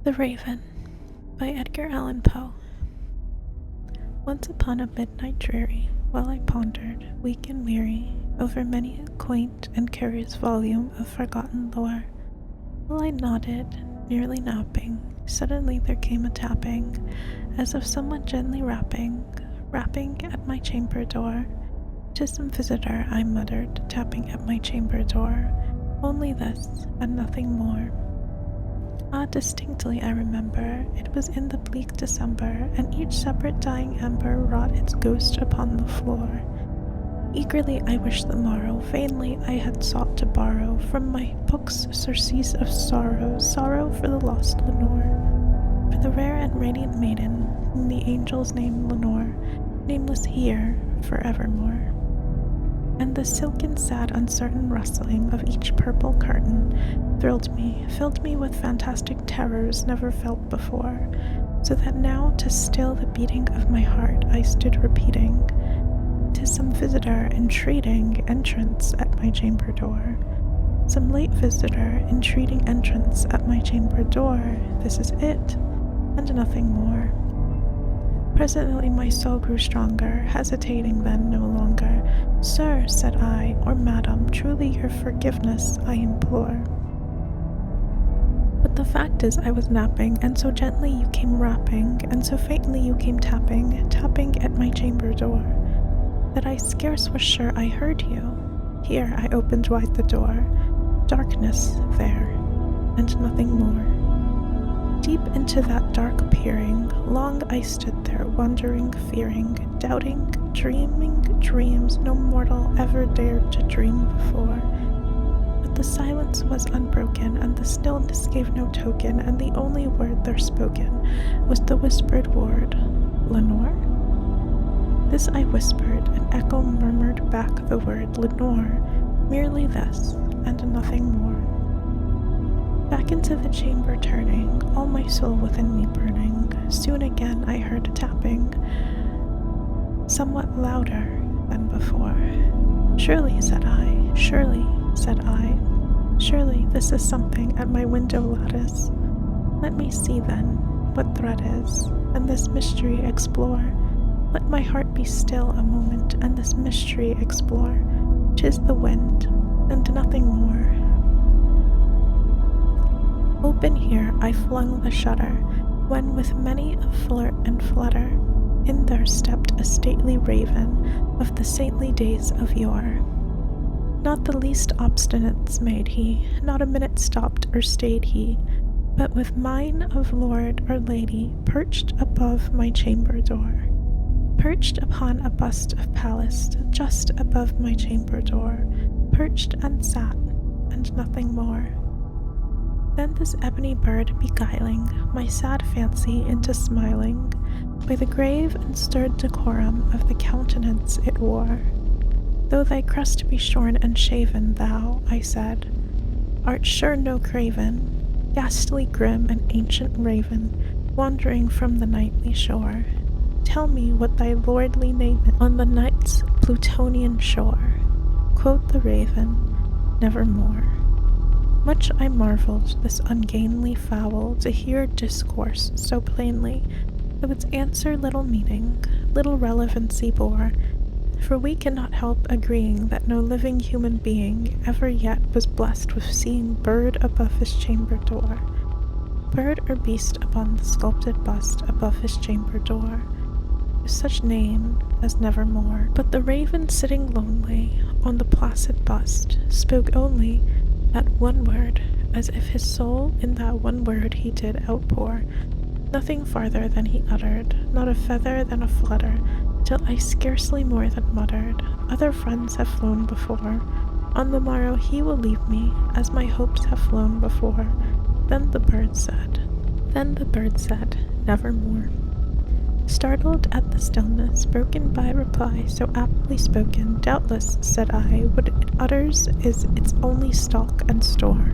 The Raven by Edgar Allan Poe. Once upon a midnight dreary, while I pondered, weak and weary, over many a quaint and curious volume of forgotten lore, while I nodded, nearly napping, suddenly there came a tapping, as of someone gently rapping at my chamber door. "'Tis some visitor," I muttered, tapping at my chamber door. "Only this, and nothing more." Ah, distinctly I remember, it was in the bleak December, and each separate dying ember wrought its ghost upon the floor. Eagerly I wished the morrow, vainly I had sought to borrow from my books surcease of sorrow for the lost Lenore, for the rare and radiant maiden, whom the angels name Lenore, nameless here forevermore. And the silken, sad, uncertain rustling of each purple curtain thrilled me, filled me with fantastic terrors never felt before, so that now, to still the beating of my heart, I stood repeating, "'Tis some visitor entreating entrance at my chamber door. Some late visitor entreating entrance at my chamber door. This is it, and nothing more." Presently my soul grew stronger, hesitating then no longer. "Sir," said I, "or madam, truly your forgiveness I implore. But the fact is I was napping, and so gently you came rapping, and so faintly you came tapping at my chamber door, that I scarce was sure I heard you." Here I opened wide the door. Darkness there, and nothing more. Deep into that dark peering, long I stood there, wondering, fearing, doubting, dreaming dreams no mortal ever dared to dream before. But the silence was unbroken, and the stillness gave no token, and the only word there spoken was the whispered word, "Lenore?" This I whispered, and echo murmured back the word "Lenore," merely this, and nothing more. Back into the chamber turning, all my soul within me burning, soon again I heard a tapping, somewhat louder than before. "Surely," said I, "surely," said I, "surely this is something at my window lattice. Let me see then what threat is, and this mystery explore. Let my heart be still a moment, and this mystery explore. 'Tis the wind, and nothing more." Open here I flung the shutter, when with many a flirt and flutter, in there stepped a stately raven of the saintly days of yore. Not the least obstinance made he, not a minute stopped or stayed he, but with mien of lord or lady perched above my chamber door, perched upon a bust of Pallas just above my chamber door, perched and sat, and nothing more. Then this ebony bird beguiling my sad fancy into smiling, by the grave and stirred decorum of the countenance it wore. "Though thy crest be shorn and shaven, thou," I said, "art sure no craven, ghastly grim and ancient raven, wandering from the nightly shore. Tell me what thy lordly name is on the night's Plutonian shore." Quoth the raven, "Nevermore." Much I marveled this ungainly fowl to hear discourse so plainly, though its answer little meaning, little relevancy bore, for we cannot help agreeing that no living human being ever yet was blessed with seeing bird above his chamber door, bird or beast upon the sculpted bust above his chamber door, with such name as Nevermore. But the raven sitting lonely on the placid bust spoke only that one word, as if his soul in that one word he did outpour, nothing farther than he uttered, not a feather than a flutter, till I scarcely more than muttered, "Other friends have flown before, on the morrow he will leave me, as my hopes have flown before." Then the bird said, "Nevermore." Startled at the stillness, broken by reply so aptly spoken, "Doubtless," said I, "what it utters is its only stock and store,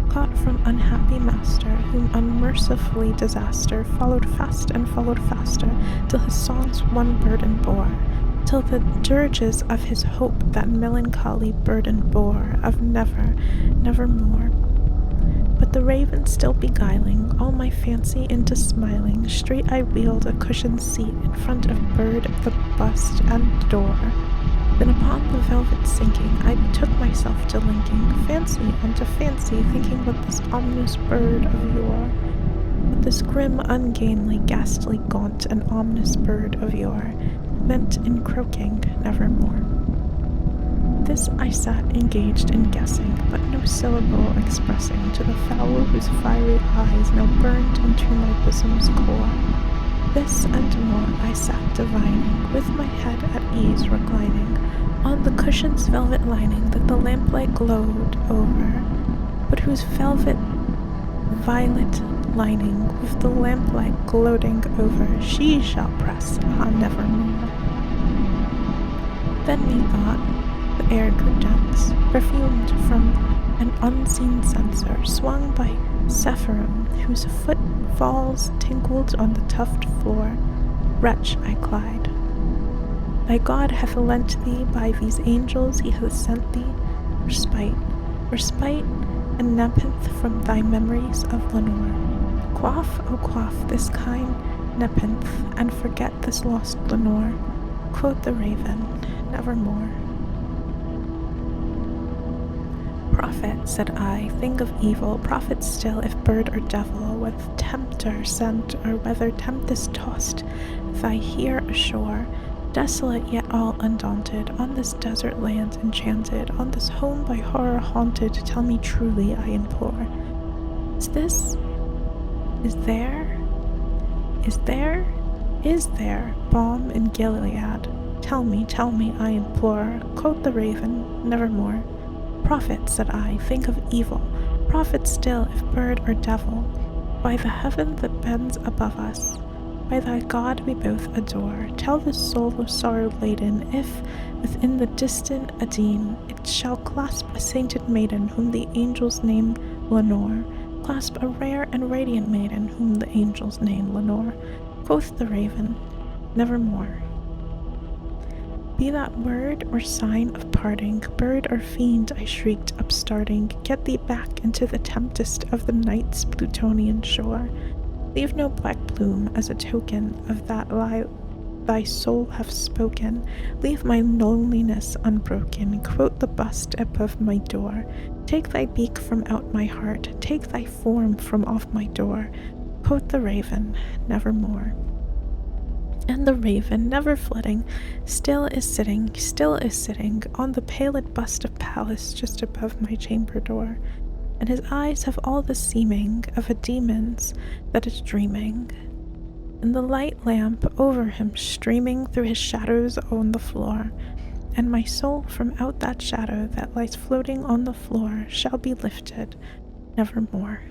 caught from unhappy master, whom unmercifully disaster followed fast and followed faster, till his songs one burden bore, till the dirges of his hope that melancholy burden bore, of nevermore. But the raven still beguiling all my fancy into smiling, straight I wheeled a cushioned seat in front of bird, the bust, and door. Then upon the velvet sinking, I betook myself to linking fancy unto fancy, thinking what this ominous bird of yore, what this grim, ungainly, ghastly, gaunt, and ominous bird of yore meant in croaking nevermore. This I sat engaged in guessing, but no syllable expressing to the fowl whose fiery eyes now burned into my bosom's core. This and more I sat divining, with my head at ease reclining on the cushion's velvet lining that the lamplight glowed over, but whose velvet violet lining with the lamplight gloating over she shall press, nevermore. Then methought the air grew dense, perfumed from an unseen censer, swung by Sephirim, whose footfalls tinkled on the tufted floor. Wretch, I cried, thy God hath lent thee, by these angels he hath sent thee, respite and nepenthe from thy memories of Lenore. Quaff, oh quaff this kind nepenthe, and forget this lost Lenore. Quoth the raven, nevermore. Prophet, said I, thing of evil, prophet still, if bird or devil, with tempter sent, or whether tempest tossed thy here ashore, desolate yet all undaunted, on this desert land enchanted, on this home by horror haunted, tell me truly, I implore. Is there balm in Gilead? Tell me, I implore. Quoth the raven, nevermore. Prophet, said I, think of evil, prophet still, if bird or devil, by the heaven that bends above us, by thy God we both adore, tell this soul of sorrow laden, if, within the distant Adene, it shall clasp a sainted maiden, whom the angels name Lenore, clasp a rare and radiant maiden, whom the angels name Lenore. Quoth the raven, nevermore. Be that word or sign of parting, bird or fiend, I shrieked, upstarting, get thee back into the tempest of the night's Plutonian shore. Leave no black bloom as a token of that lie thy soul hath spoken. Leave my loneliness unbroken, quote the bust above my door. Take thy beak from out my heart, take thy form from off my door. Quoth the raven, nevermore. And the raven, never flitting, still is sitting on the pallid bust of Pallas just above my chamber door, and his eyes have all the seeming of a demon's that is dreaming, and the light lamp over him streaming through his shadows on the floor, and my soul from out that shadow that lies floating on the floor shall be lifted nevermore.